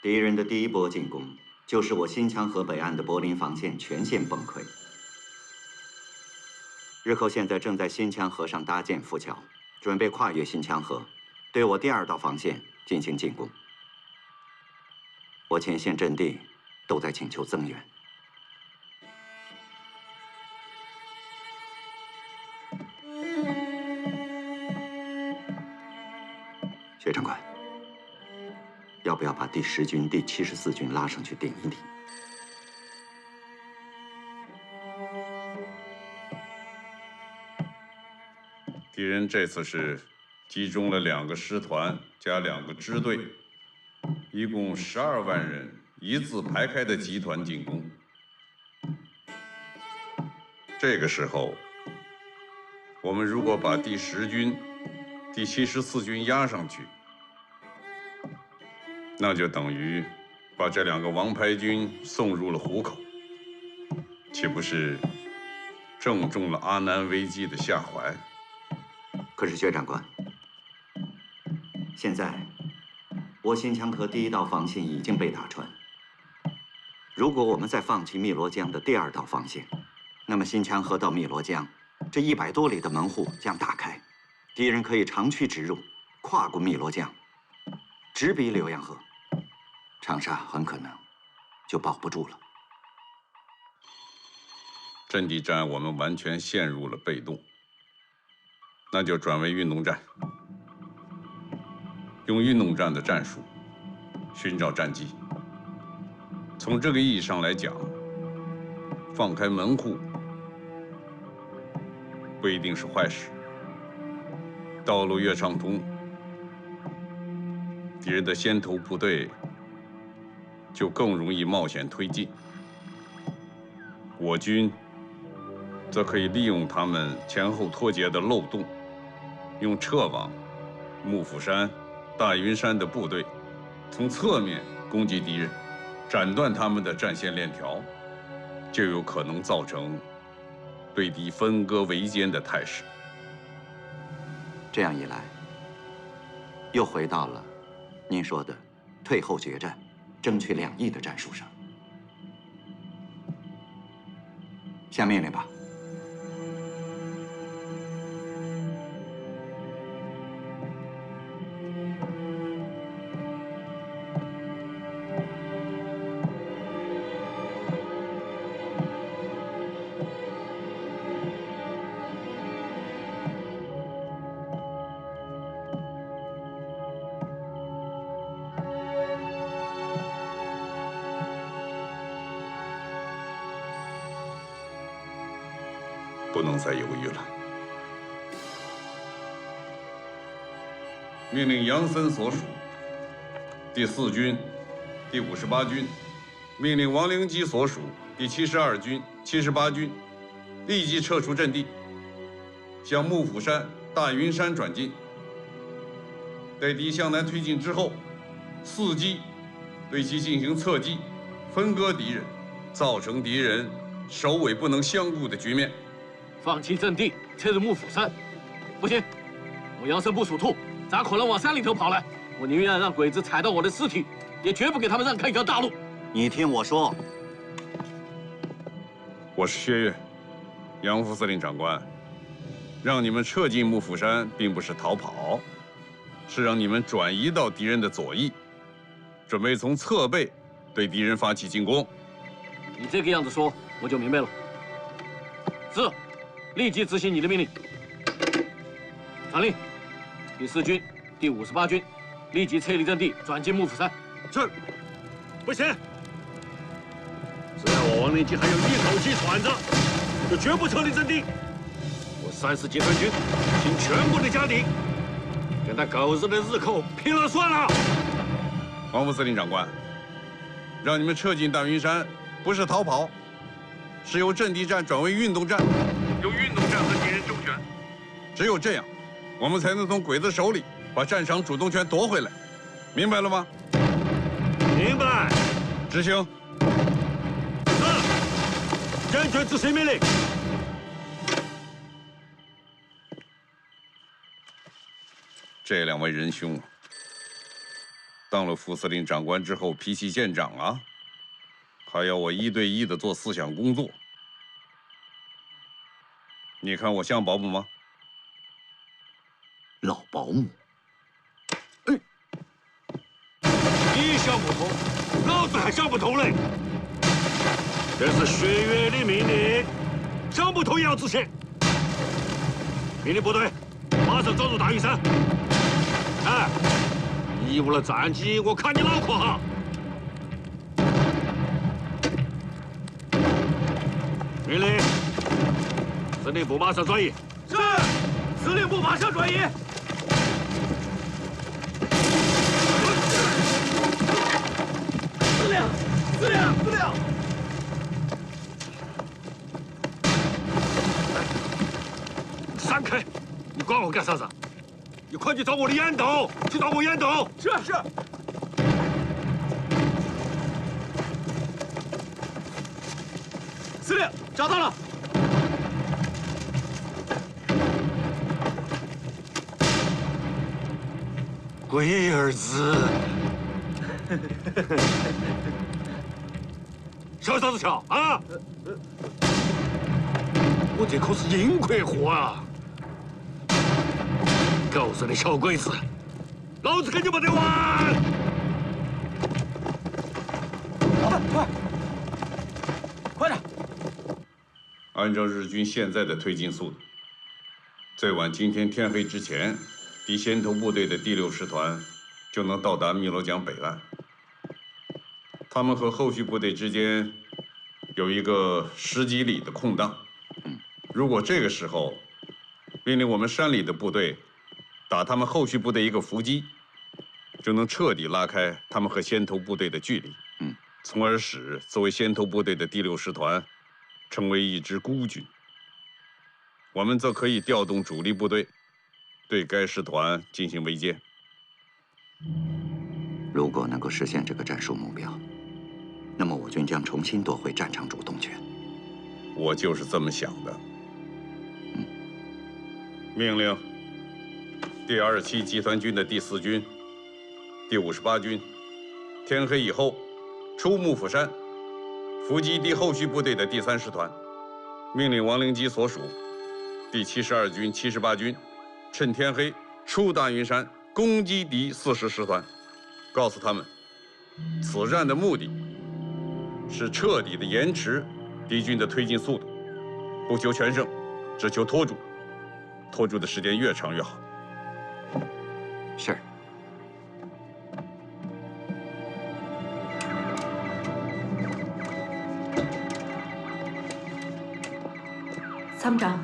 敌人的第一波进攻，就是我新墙河北岸的柏林防线全线崩溃。日寇现在正在新墙河上搭建浮桥，准备跨越新墙河，对我第二道防线进行进攻。我前线阵地都在请求增援。薛长官。 要不要把第10军、第74军拉上去顶一顶？敌人这次是集中了2个师团加2个支队，一共12万人一字排开的集团进攻。这个时候，我们如果把第10军、第74军压上去， 那就等于把这2个王牌军送入了虎口，岂不是正中了阿南危机的下怀？可是薛长官，现在我新墙河第1道防线已经被打穿。如果我们再放弃汨罗江的第2道防线，那么新墙河到汨罗江这100多里的门户将大开，敌人可以长驱直入，跨过汨罗江，直逼浏阳河。 长沙很可能就保不住了。阵地战我们完全陷入了被动，那就转为运动战，用运动战的战术寻找战机。从这个意义上来讲，放开门户不一定是坏事。道路越畅通，敌人的先头部队 就更容易冒险推进，我军则可以利用他们前后脱节的漏洞，用撤往幕府山、大云山的部队，从侧面攻击敌人，斩断他们的战线链条，就有可能造成对敌分割围歼的态势。这样一来，又回到了您说的退后决战。 争取2翼的战术上，下命令吧。不能再犹豫了。命令杨森所属第4军、第58军，命令王灵基所属第72军、78军，立即撤出阵地，向幕府山、大云山转进。待敌向南推进之后，伺机对其进行侧击，分割敌人，造成敌人首尾不能相顾的局面。 放弃阵地，撤入幕府山，不行！我杨森不属兔，咋可能往山里头跑来？我宁愿让鬼子踩到我的尸体，也绝不给他们让开一条大路。你听我说，我是薛岳，杨副司令长官。让你们撤进幕府山，并不是逃跑，是让你们转移到敌人的左翼，准备从侧背对敌人发起进攻。你这个样子说，我就明白了。是。 立即执行你的命令。传令，第4军、第58军，立即撤离阵地，转进幕府山。是。不行！只要我王灵基还有一口气喘着，就绝不撤离阵地。我30集团军倾全部的家底，跟那狗日的日寇拼了算了！王副司令长官，让你们撤进大云山，不是逃跑，是由阵地战转为运动战。 由运动战和敌人周旋，只有这样，我们才能从鬼子手里把战场主动权夺回来，明白了吗？明白。执行。是。坚决执行命令。这2位仁兄，当了副司令长官之后脾气见长啊，还要我1对1的做思想工作。你看我像保姆吗？老保姆。你想不通，老子还想不通嘞。这是学院的命令，想不通也要执行。命令部队马上转入大屿山。哎，贻误了战机，我砍你脑壳哈！命令，司令部马上转移。是，司令部马上转移。司令，司令，司令！闪开！你管我干啥子？你快去找我的烟斗！去找我烟斗！是是。司令，找到了。龟儿子，笑啥子笑啊？我这可是英国货啊！狗日的小鬼子，老子跟你没得玩！老板，快点！按照日军现在的推进速度，最晚今天天黑之前，敌先头部队的第6师团就能到达汨罗江北岸。他们和后续部队之间有一个10几里的空档。如果这个时候命令我们山里的部队打他们后续部队一个伏击，就能彻底拉开他们和先头部队的距离，从而使作为先头部队的第6师团成为一支孤军。我们则可以调动主力部队对该师团进行围歼。如果能够实现这个战术目标，那么我军将重新夺回战场主动权。我就是这么想的。命令第27集团军的第4军、第58军，天黑以后出幕府山，伏击敌后续部队的第3师团。命令王灵基所属第72军、78军，趁天黑出大云山攻击敌40师团，告诉他们，此战的目的是彻底的延迟敌军的推进速度，不求全胜，只求拖住。拖住的时间越长越好。是。参谋长，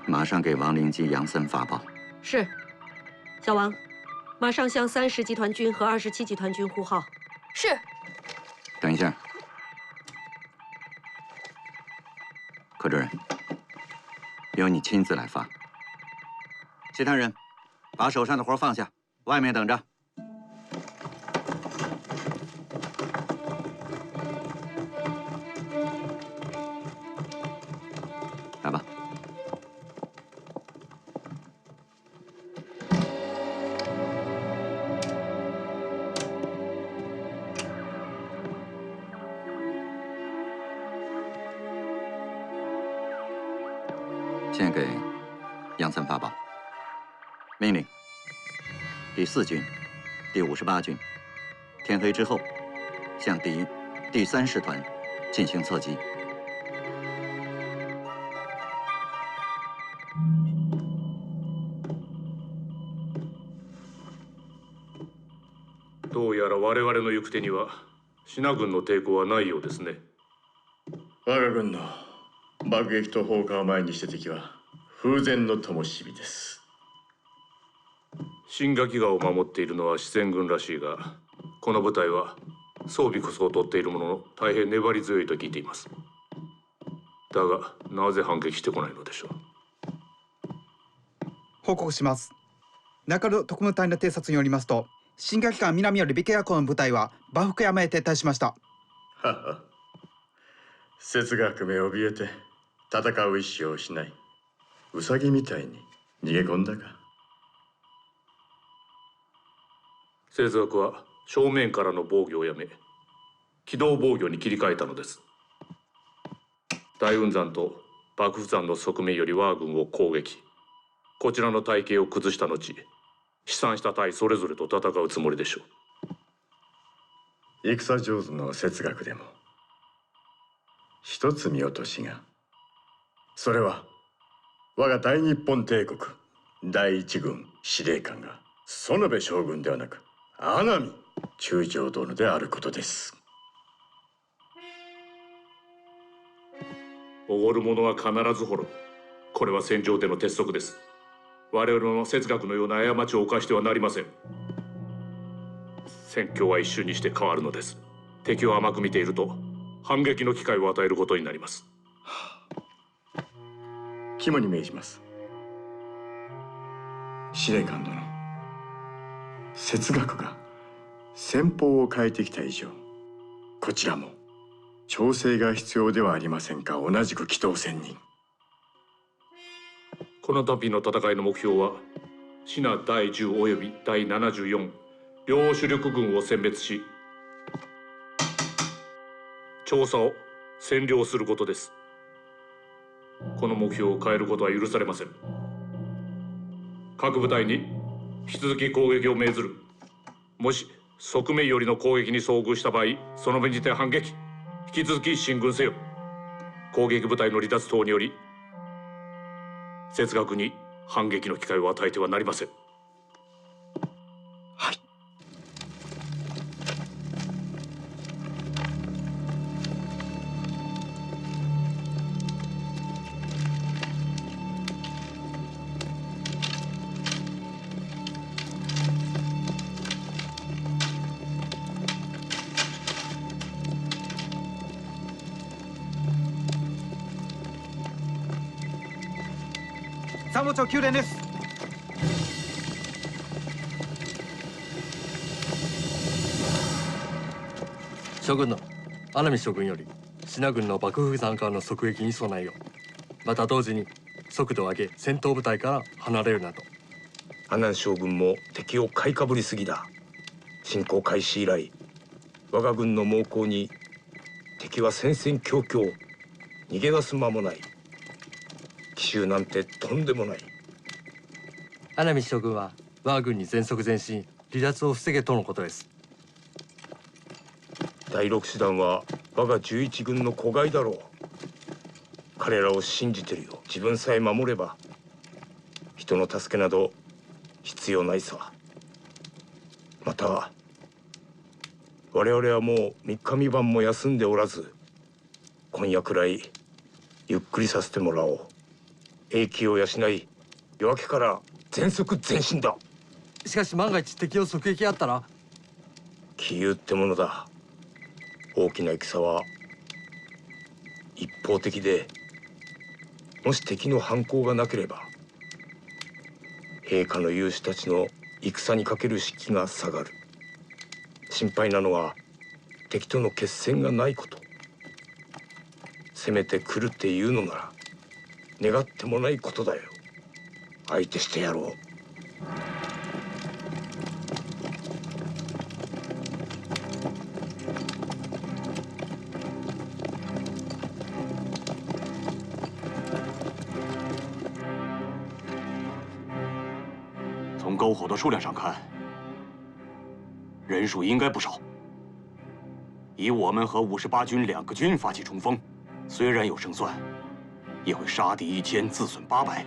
马上给王灵基、杨森发报。是。小王，马上向30集团军和27集团军呼号。是。等一下，柯主任。由你亲自来发。其他人，把手上的活放下，外面等着。来吧。先给杨森发报，命令第4军、第58军，天黑之后向敌第3师团进行侧击。どうやら我々の行く手には支那軍の抵抗はないようですね。我が軍の爆撃と砲火を前にして敵は風前の灯火です。新垣川を守っているのは四川軍らしいが、この部隊は装備こそ劣っているものの大変粘り強いと聞いています。だがなぜ反撃してこないのでしょう。報告します。中野特務隊の偵察によりますと、新垣間南よりビケヤ湖の部隊は馬福山へ撤退しました。はは。節学め怯えて戦う意志を失い、ウサギみたいに逃げ込んだか。節学は正面からの防御をやめ機動防御に切り替えたのです。大雲山と幕府山の側面より我が軍を攻撃、こちらの隊形を崩した後、飛散した隊それぞれと戦うつもりでしょう。戦上手の哲学でも一つ見落としが、それは我が大日本帝国第一軍司令官が園部将軍ではなく阿南中将殿であることです。おごる者は必ず滅ぶ。これは戦場での鉄則です。我々の哲学のような過ちを犯してはなりません。戦況は一瞬にして変わるのです。敵を甘く見ていると反撃の機会を与えることになります。肝に銘じます。司令官殿、哲学が戦法を変えてきた以上、こちらも調整が必要ではありませんか。同じく機動戦に。この度の戦いの目標はシナ第10および第74両主力軍を殲滅し、調査を占領することです。この目標を変えることは許されません。各部隊に引き続き攻撃を命ずる。もし側面よりの攻撃に遭遇した場合、その面にて反撃。引き続き進軍せよ。攻撃部隊の離脱等により哲学に反撃の機会を与えてはなりません。はい。参謀長宮殿です。将軍の阿南将軍より信濃軍の幕府山からの側撃に備えよう。また同時に速度を上げ戦闘部隊から離れるなと。阿南将軍も敵を買いかぶりすぎだ。侵攻開始以来我が軍の猛攻に敵は戦々恐々、逃げ出す間もない。奇襲なんてとんでもない。阿南将軍は我が軍に全速前進、離脱を防げとのことです。第六師団は我が11軍の子飼いだろう。彼らを信じてるよ。自分さえ守れば人の助けなど必要ないさ。また我々はもう3日3晩も休んでおらず、今夜くらいゆっくりさせてもらおう。英気を養い、夜明けから全速前進だ。しかし万が一敵を側撃あったら。杞憂ってものだ。大きな戦は一方的で、もし敵の反抗がなければ陛下の勇士たちの戦にかける士気が下がる。心配なのは敵との決戦がないこと。攻めてくるっていうのなら願ってもないことだよ。相手してやろう。从篝火的数量上看，人数应该不少。以我们和58军2个军发起冲锋，虽然有胜算，也会杀敌1000，自损800。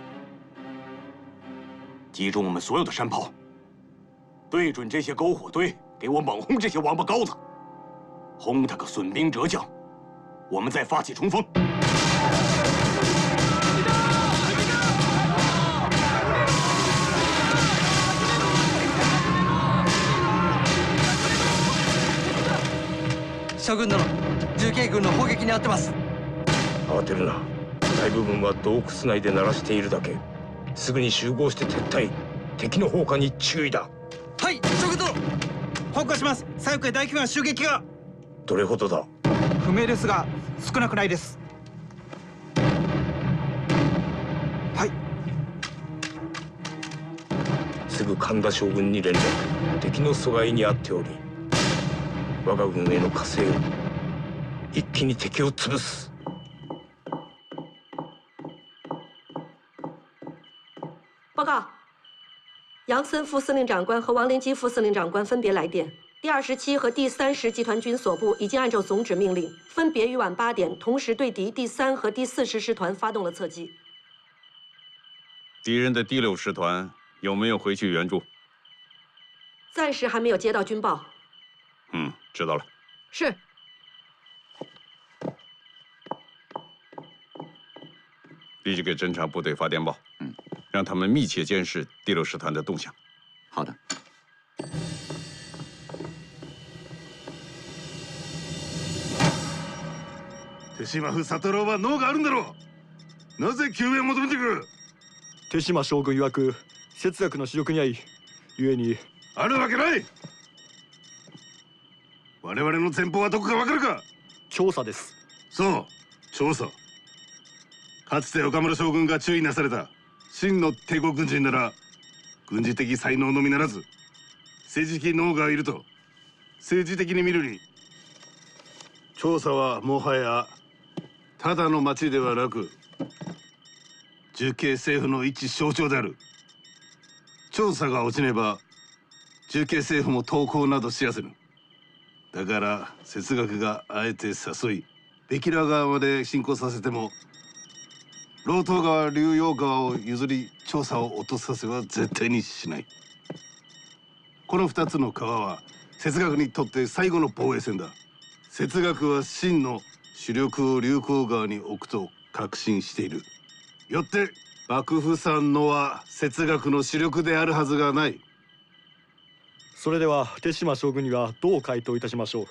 集中我们所有的山炮，对准这些篝火堆，给我猛轰这些王八羔子，轰他个损兵折将，我们再发起冲锋。 将軍殿、重慶軍の砲撃に遭ってます。慌てるな。大部分は洞窟内で鳴らしているだけ。すぐに集合して撤退。敵の砲火に注意だ。はい、将軍殿。報告します。左翼へ大規模な襲撃が。どれほどだ。不明ですが、少なくないです。はい。すぐぐ神田将軍に連絡。敵の阻害に遭っており、我が軍への加勢を一気に敵を潰す。报告，杨森副司令长官和王灵基副司令长官分别来电。第27和第30集团军所部已经按照总指命令，分别于晚8点同时对敌第3和第40师团发动了侧击。敌人的第6师团有没有回去援助？暂时还没有接到军报。知道了。是。立即给侦察部队发电报，让他们密切监视第6师团的动向。好的。手島府佐太郎は脳があるんだろう。なぜ救援を求めてくる？手島将軍曰く哲学の主力に合い、故にあるわけない。我々の前方はどこかわかるか？調査です。そう、調査。かつて岡村将軍が注意なされた真の帝国軍人なら、軍事的才能のみならず政治的脳がいると政治的に見るに、調査はもはやただの町ではなく重慶政府の一象徴である。調査が落ちねば重慶政府も投降などしやせぬ。だから哲学があえて誘い、ベキラ川まで進行させても老東川龍陽川を譲り調査を落とさせは絶対にしない。この2つの川は哲学にとって最後の防衛線だ。哲学は真の主力を龍江川に置くと確信している。よって幕府山のは哲学の主力であるはずがない。それでは手島将軍にはどう回答いたしましょう？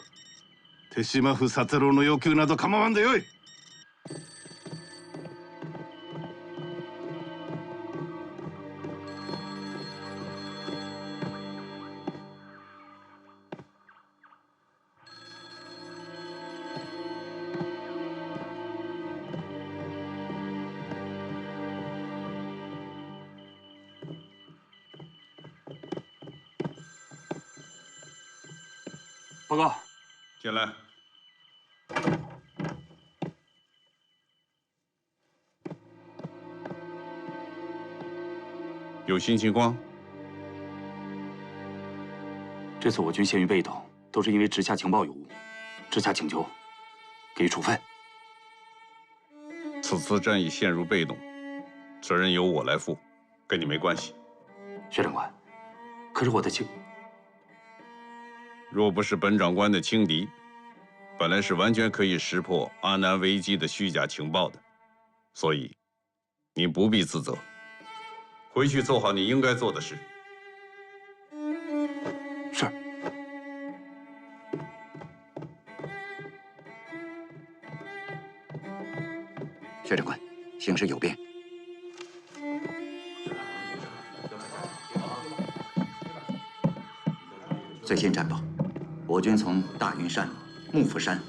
手島府佐太郎の要求など構わんでよい。报告，进来。有新情况？这次我军陷于被动，都是因为直下情报有误，直下请求，给予处分。此次战役陷入被动，责任由我来负，跟你没关系。薛长官，可是我的若不是本长官的轻敌，本来是完全可以识破阿南危机的虚假情报的，所以你不必自责，回去做好你应该做的事。是。薛长官，形势有变。最新战报，我军从大云山、幕府山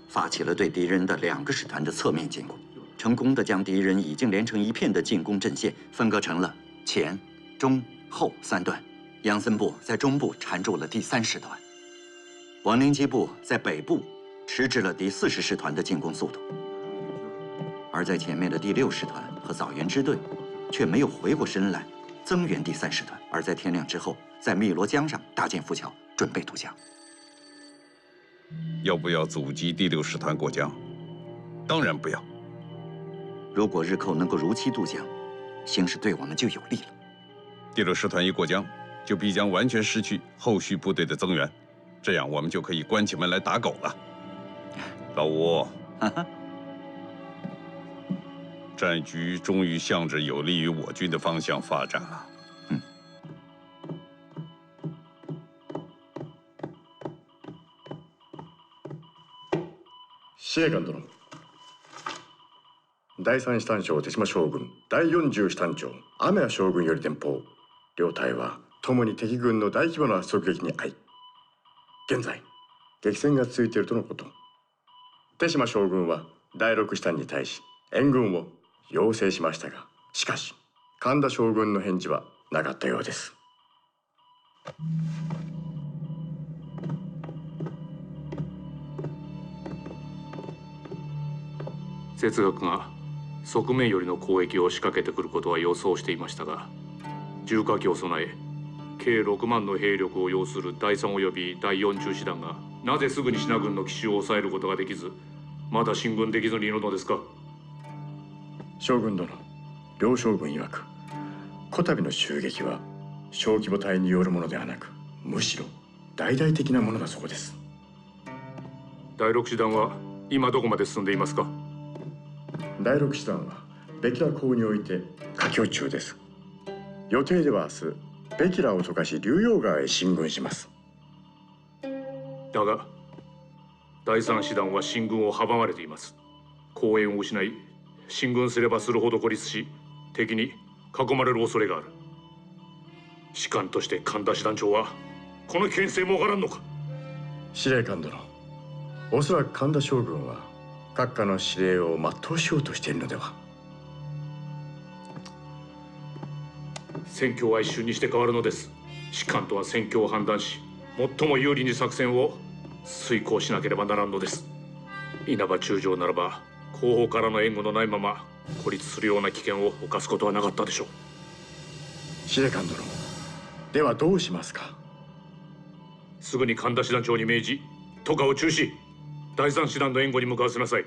发起了对敌人的2个师团的侧面进攻，成功的将敌人已经连成一片的进攻阵线分割成了前、中、后3段。杨森部在中部缠住了第3师团，王灵基部在北部迟滞了第40师团的进攻速度，而在前面的第6师团和枣园支队却没有回过身来增援第3师团，而在天亮之后，在汨罗江上搭建浮桥，准备渡江。要不要阻击第6师团过江？当然不要。如果日寇能够如期渡江，形势对我们就有利了。第6师团一过江，就必将完全失去后续部队的增援，这样我们就可以关起门来打狗了。老吴，战局终于向着有利于我军的方向发展了。司令官殿、第3師団長手島将軍、第40師団長雨谷将軍より電報。両隊は共に敵軍の大規模な側撃に遭い、現在激戦が続いているとのこと。手島将軍は第6師団に対し援軍を要請しましたが、しかし神田将軍の返事はなかったようです。哲学が側面よりの攻撃を仕掛けてくることは予想していましたが、重火器を備え計6万の兵力を要する第3及び第4中師団がなぜすぐに支那軍の奇襲を抑えることができず、まだ進軍できずにいるのですか。将軍殿、両将軍曰くこたびの襲撃は小規模隊によるものではなく、むしろ大々的なものだそうです。第6師団は今どこまで進んでいますか。第6師団はベキラ港において佳境中です。予定では明日ベキラを溶かし竜陽川へ進軍します。だが第3師団は進軍を阻まれています。公園を失い進軍すればするほど孤立し、敵に囲まれる恐れがある。士官として神田師団長はこの危険性もわからんのか。司令官殿、おそらく神田将軍は閣下の指令を全うしようとしているのでは。戦況は一瞬にして変わるのです。士官とは戦況を判断し、最も有利に作戦を遂行しなければならんのです。稲葉中将ならば後方からの援護のないまま孤立するような危険を冒すことはなかったでしょう。司令官殿、ではどうしますか。すぐに神田師団長に命じ渡河を中止、第3師団の援護に向かわせなさい。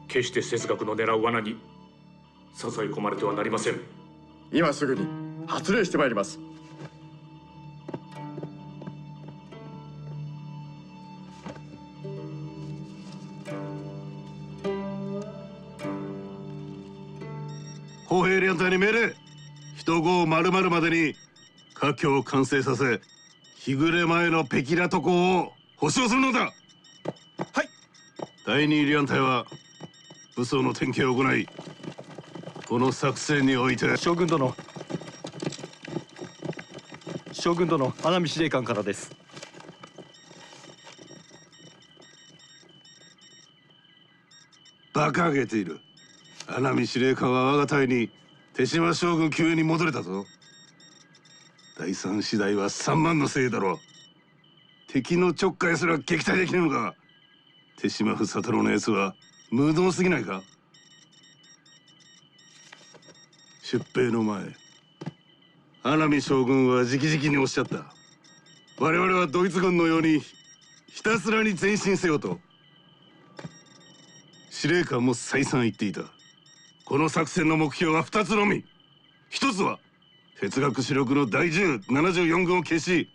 決して哲学の狙う罠に誘い込まれてはなりません。今すぐに発令してまいります。歩兵連隊に命令、人号〇〇までに華僑を完成させ、日暮れ前のペキラ渡航を保証するのだ。はい。第2連隊は武装の点検を行い、この作戦において将軍殿、穴見司令官からです。馬鹿げている。穴見司令官は我が隊に手島将軍救援に戻れたぞ。第3師団は3万のせいだろう。敵のちょっかいすら撃退できないのか。手島府佐太郎のやつは無能すぎないか。出兵の前、穴見将軍は直々におっしゃった。我々はドイツ軍のようにひたすらに前進せよと。司令官も再三言っていた。この作戦の目標は2つのみ。1つは哲学主力の第10、74軍を消し、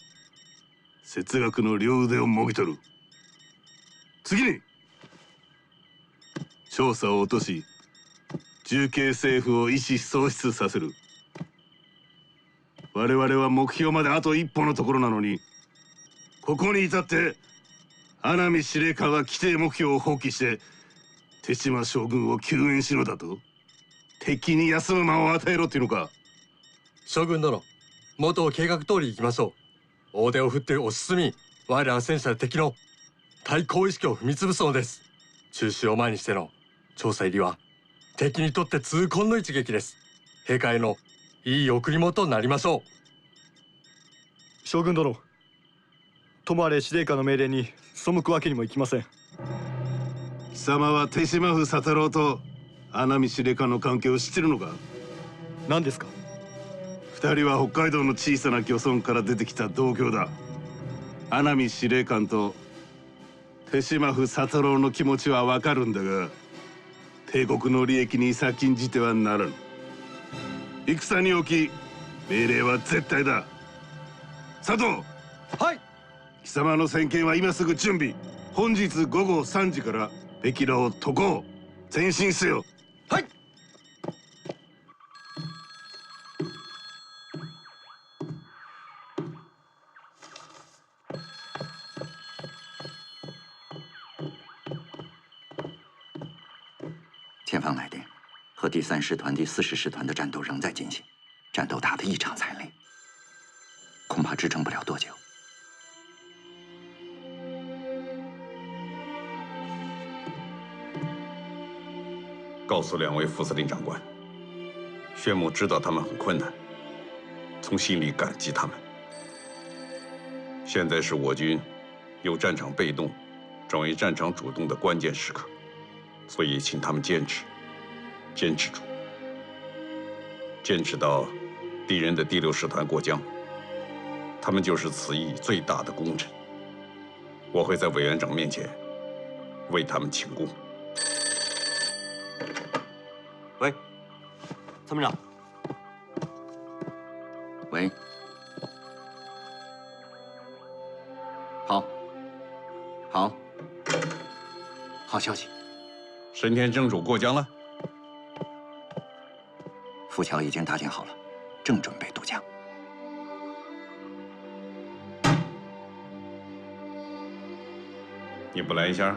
哲学の両腕をもぎ取る。次に調査を落とし、重慶政府を意思喪失させる。我々は目標まであと一歩のところなのに、ここに至って穴見司令官は規定目標を放棄して手島将軍を救援しろだと。敵に休む間を与えろっていうのか。将軍殿、元を計画通り行きましょう。大手を振って押し進み、我ら戦車で敵の対抗意識を踏み潰すのです。中止を前にしての調査入りは敵にとって痛恨の一撃です。陛下へのいい贈り物となりましょう。将軍殿、ともあれ司令官の命令に背くわけにもいきません。貴様は手島府佐太郎と穴見司令官の関係を知ってるのか。何ですか。2人は北海道の小さな漁村から出てきた同郷だ。穴見司令官と手島府佐太郎の気持ちはわかるんだが、帝国の利益に先んじてはならぬ。戦におき命令は絶対だ。佐藤。はい。貴様の先見は今すぐ準備。本日午後3時からペキラを渡航前進せよ。はい。前方来电，和第3师团、第40师团的战斗仍在进行，战斗打得异常惨烈，恐怕支撑不了多久。告诉2位副司令长官，薛母知道他们很困难，从心里感激他们。现在是我军由战场被动转为战场主动的关键时刻，所以请他们坚持，坚持住，坚持到敌人的第6师团过江。他们就是此役最大的功臣。我会在委员长面前为他们请功。喂，参谋长。喂。好。好。好消息。神田正主过江了。浮桥已经搭建好了，正准备渡江。你不来一下？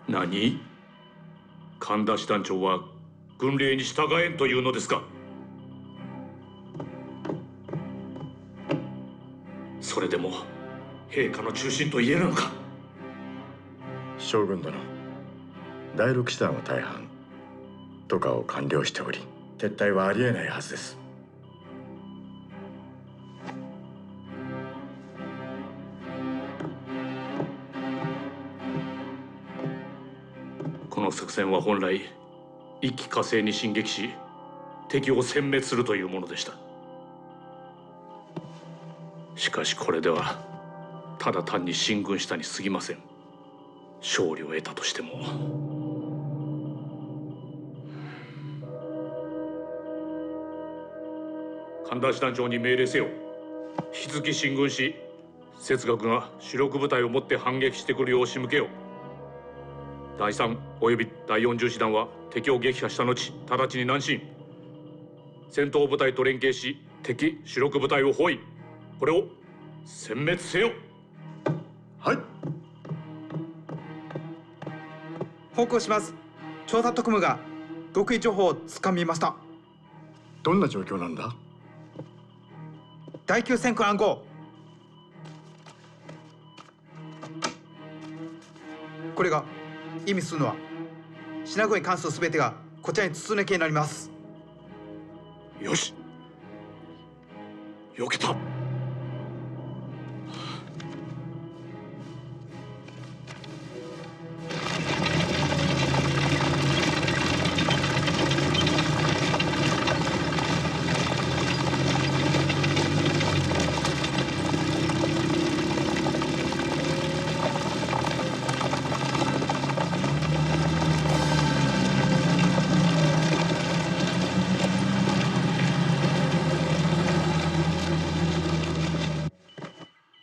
何？神田師団長は軍令に従えんというのですか？それでも陛下の中心と言えるのか？将軍殿、第6師団は大半渡河を完了しており、撤退はありえないはずです。この作戦は本来一気呵成に進撃し敵を殲滅するというものでした。しかしこれではただ単に進軍したに過ぎません。勝利を得たとしても神田師団長に命令せよ。引き続き進軍し、節学が主力部隊を持って反撃してくるよう仕向けよう。第3および第40師団は敵を撃破した後、直ちに南進。戦闘部隊と連携し、敵主力部隊を包囲。これを殲滅せよ。はい。報告します。調査特務が極秘情報をつかみました。どんな状況なんだ？第9戦区暗号。これが意味するのは、品国関数すべてがこちらに筒抜けになります。よし、避けた。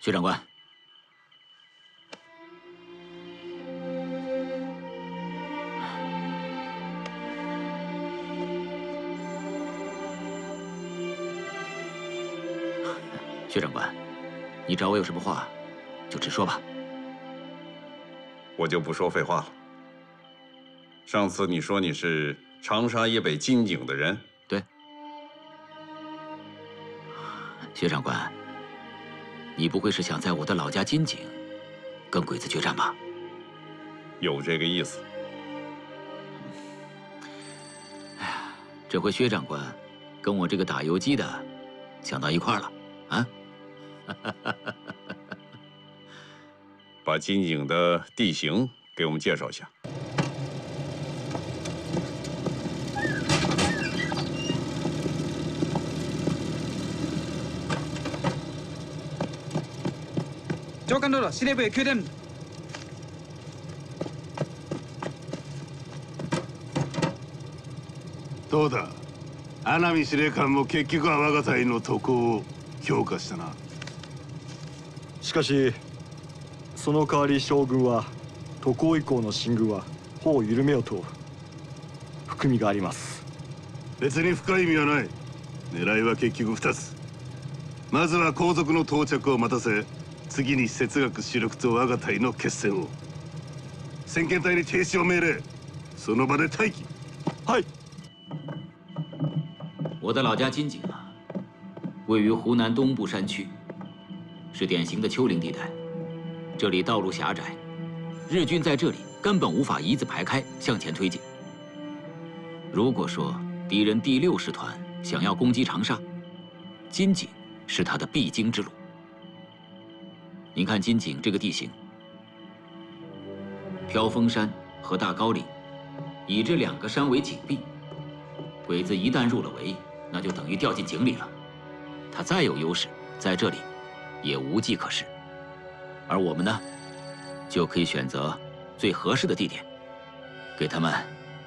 薛长官，薛长官，你找我有什么话，就直说吧。我就不说废话了。上次你说你是长沙以北金井的人，对。薛长官。你不会是想在我的老家金井跟鬼子决战吧？有这个意思。哎呀，这回薛长官跟我这个打游击的想到一块儿了啊！把金井的地形给我们介绍一下。上官殿、司令部へ急電。どうだ、阿南司令官も結局は我が隊の渡航を評価したな。しかしその代わり将軍は渡航以降の進軍は歩を緩めようと含みがあります。別に深い意味はない。狙いは結局2つ。まずは皇族の到着を待たせ、次に哲学主力と我が隊の決戦を。先遣隊に停止を命令。その場で待機。はい。我的老家金井啊，位于湖南东部山区，是典型的丘陵地带。这里道路狭窄，日军在这里根本无法一字排开向前推进。如果说敌人第6师团想要攻击长沙，金井是他的必经之路。您看金井这个地形，飘峰山和大高岭以这2个山为井壁，鬼子一旦入了围，那就等于掉进井里了。他再有优势，在这里也无计可施。而我们呢，就可以选择最合适的地点，给他们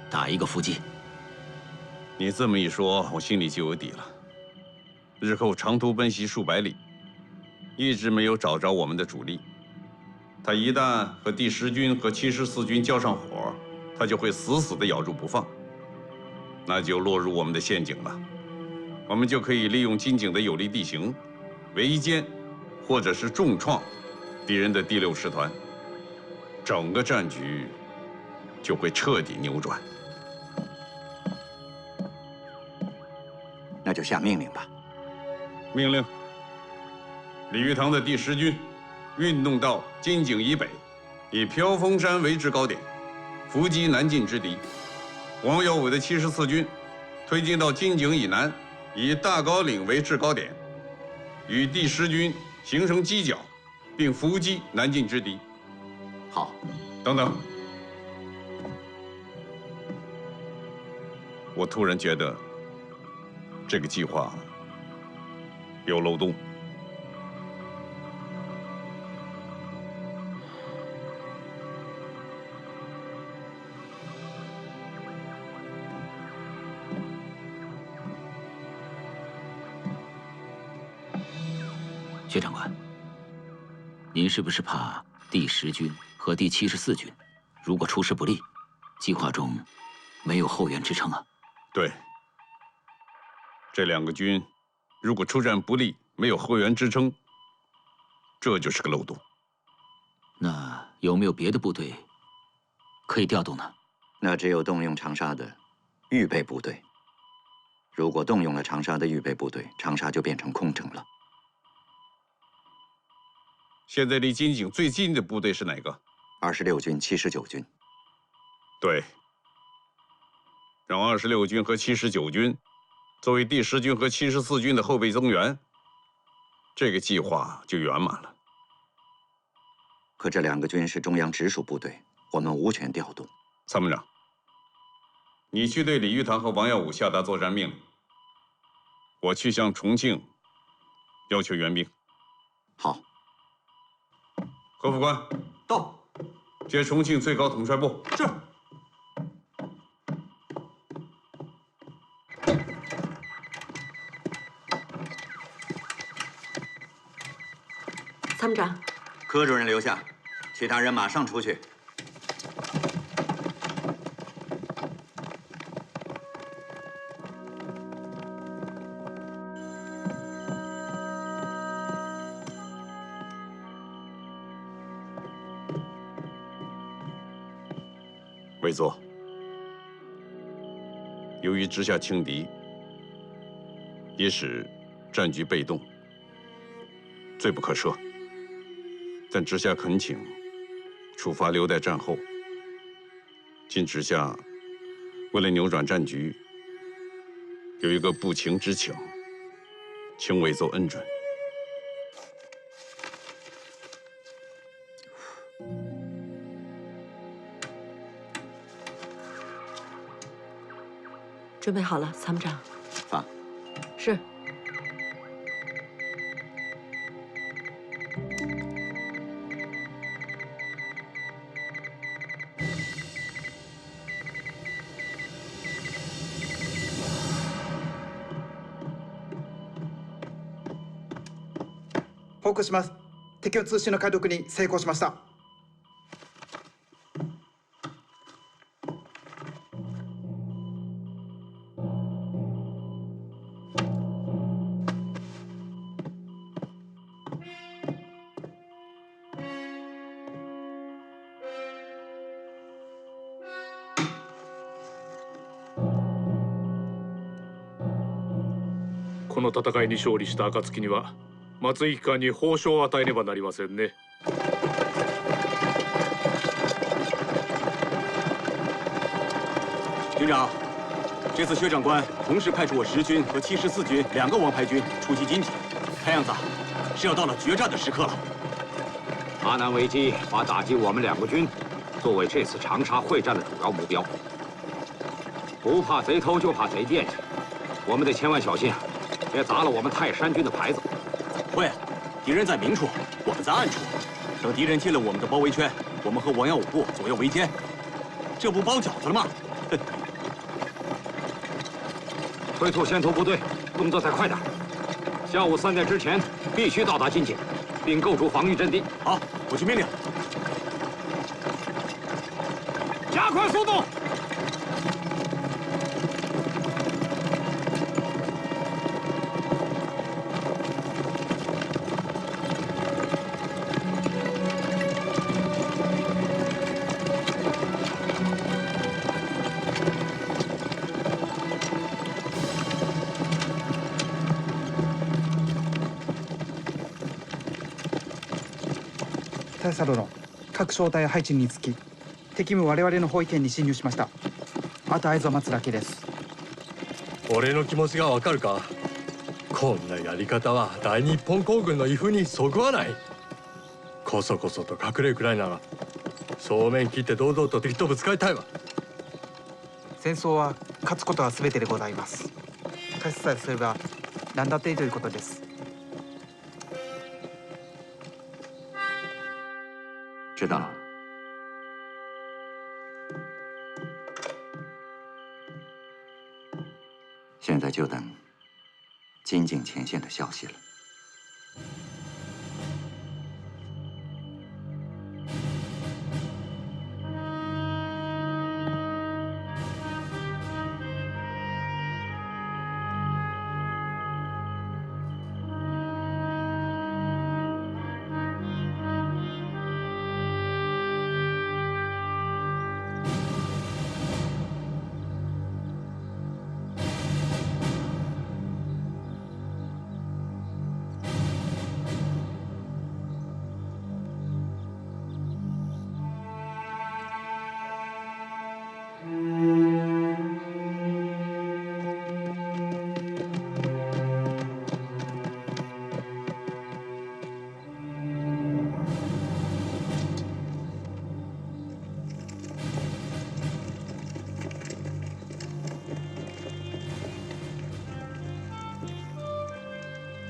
打一个伏击。你这么一说，我心里就有底了。日后长途奔袭数百里，一直没有找着我们的主力。他一旦和第10军和74军交上火，他就会死死地咬住不放，那就落入我们的陷阱了。我们就可以利用金井的有利地形，围歼或者是重创敌人的第6师团，整个战局就会彻底扭转。那就下命令吧。命令：李玉堂的第10军运动到金井以北，以飘峰山为制高点，伏击南进之敌。王耀武的74军推进到金井以南，以大高岭为制高点，与第10军形成犄角，并伏击南进之敌。好，等等，我突然觉得这个计划有漏洞。薛长官，您是不是怕第10军和第74军如果出师不利，计划中没有后援支撑啊？对，这2个军如果出战不利，没有后援支撑，这就是个漏洞。那有没有别的部队可以调动呢？那只有动用长沙的预备部队。如果动用了长沙的预备部队，长沙就变成空城了。现在离金井最近的部队是哪个？26军、79军。对，让26军和79军作为第10军和74军的后备增援，这个计划就圆满了。可这2个军是中央直属部队，我们无权调动。参谋长，你去对李玉堂和王耀武下达作战命令，我去向重庆要求援兵。好。何副官，到。接重庆最高统帅部。是。参谋长，柯主任留下，其他人马上出去。委座，由于直下轻敌，也使战局被动，罪不可赦。但直下恳请，处罚留待战后。今直下为了扭转战局，有一个不情之请，请委座恩准。准备好了，参谋长。放。是。報告します。敵の通信の解読に成功しました。この戦いに勝利した暁には松井機関に褒章を与えねばなりませんね。军长，这次薛长官同时派出我10军和74军2个王牌军出击金田，看样子是要到了决战的时刻了。阿南危机把打击我们2个军作为这次长沙会战的主要目标。不怕贼偷，就怕贼惦记。我们得千万小心，别砸了我们泰山军的牌子。会，敌人在明处，我们在暗处。等敌人进了我们的包围圈，我们和王耀武部左右为艰，这不包饺子了吗？催促先头部队动作再快点，下午3点之前必须到达金井，并构筑防御阵地。好，我去命令。加快速度！大佐殿、各小隊配置につき、敵も我々の包囲圏に侵入しました。あと合図を待つだけです。俺の気持ちがわかるか。こんなやり方は大日本皇軍の威風にそぐわない。こそこそと隠れるくらいなら正面切って堂々と敵とぶつかりたいわ。戦争は勝つことは全てでございます。勝ちさえすれば何だっていいということです。知道了。现在就等金井前线的消息了。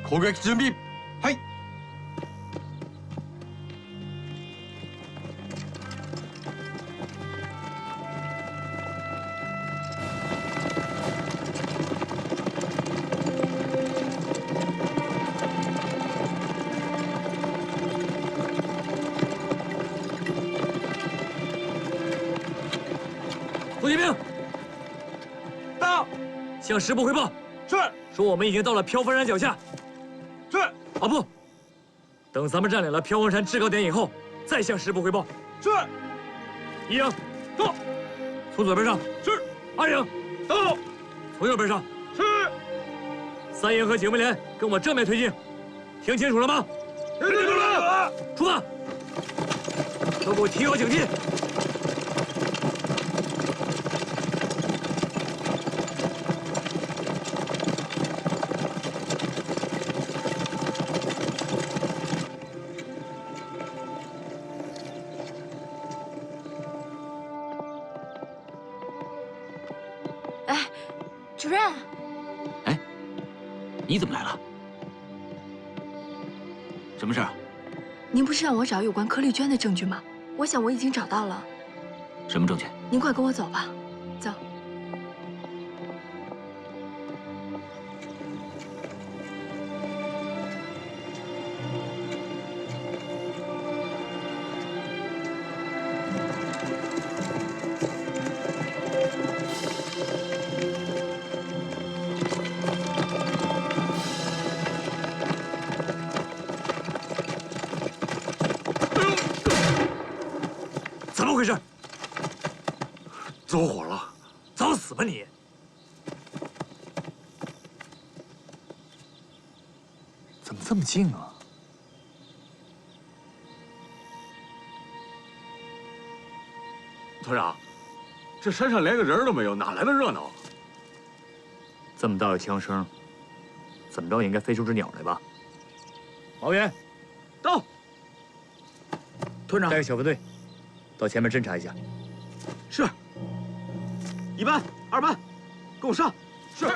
攻撃準備。はい。突击兵到，向师部汇报。是。说我们已经到了飘峰山脚下。是。啊不，等咱们占领了飘峰山制高点以后，再向师部汇报。是。一营到，从左边上。是。二营到，从右边上。是。三营和警卫连跟我正面推进，听清楚了吗？听清楚了。出发。都给我提高警惕。主任，哎，你怎么来了？什么事儿？您不是让我找有关柯丽娟的证据吗？我想我已经找到了。什么证据？您快跟我走吧，走。走火了，找死吧你！怎么这么静啊？团长，这山上连个人都没有，哪来的热闹？这么大的枪声，怎么着也应该飞出只鸟来吧？毛远，到！团长，带个小分队到前面侦查一下。是。1班、2班，跟我上。是。